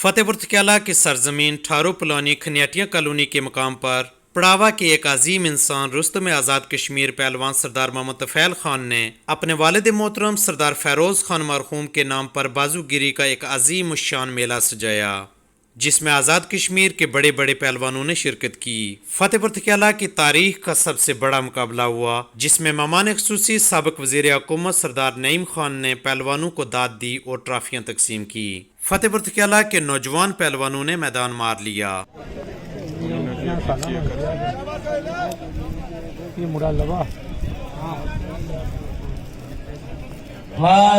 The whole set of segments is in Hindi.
फतेहपुर तकियाला की सरजमीन ठारो पुलानी खनियाटिया कॉलोनी के मकाम पर पड़ावा के एक अजीम इंसान रुस्तम आज़ाद कश्मीर पहलवान सरदार मोहम्मद तफ़ैल खान ने अपने वालिद मोहतरम सरदार फ़ैरोज़ खान मरहूम के नाम पर बाजूगिरी का एक अजीम शान मेला सजाया, जिसमें आज़ाद कश्मीर के बड़े बड़े पहलवानों ने शिरकत की। फतेहपुर तकियाला की तारीख का सबसे बड़ा मुकाबला हुआ, जिसमें मेहमान ख़ुसूसी साबिक़ वज़ीर हुकूमत सरदार नईम खान ने पहलवानों को दाद दी और ट्राफियाँ तकसीम की। फतेहपुर तकियाला के नौजवान पहलवानों ने मैदान मार लिया।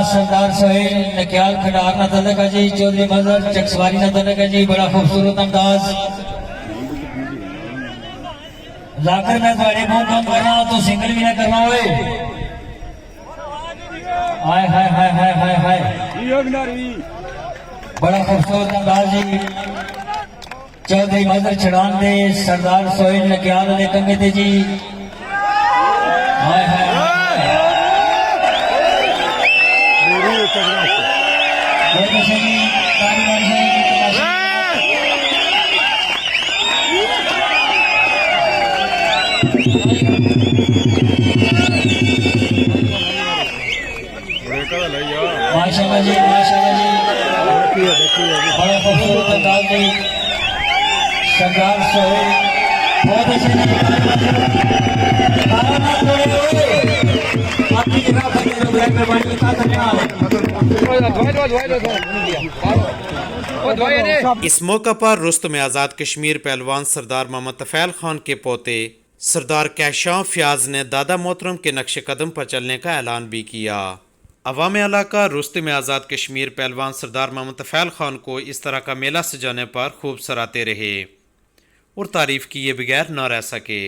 सरदार सोहेल नक्याल खडार ना तलका जी, चौधरी मजहर चकसवारी ना तलका जी, बड़ा खूबसूरत अंदाज। जाकर मैं थोड़े मुंह काम करना तो सिंगल भी ना करना होए। हाय हाय हाय हाय हाय हाय, बड़ा खूबसूरत अंदाज जी। चौधरी मजहर चढ़ान दे सरदार सोहेल नक्याल ने कंगे दे जी। हाय हाय माशाल्लाह जी, माशाल्लाह जी, बड़ा खूबसूरत अंदाज जी। सरदार सोहेल बहुत अच्छे इस मौका पर रुस्तम आज़ाद कश्मीर पहलवान सरदार मोहम्मद तफ़ैल खान के पोते सरदार कैशां फ़याज़ ने दादा मोहतरम के नक्श कदम पर चलने का ऐलान भी किया। अवाम इलाका रुस्तम आज़ाद कश्मीर पहलवान सरदार मोहम्मद तफ़ैल खान को इस तरह का मेला सजाने पर खूब सराहते रहे और तारीफ़ किए बगैर न रह सके।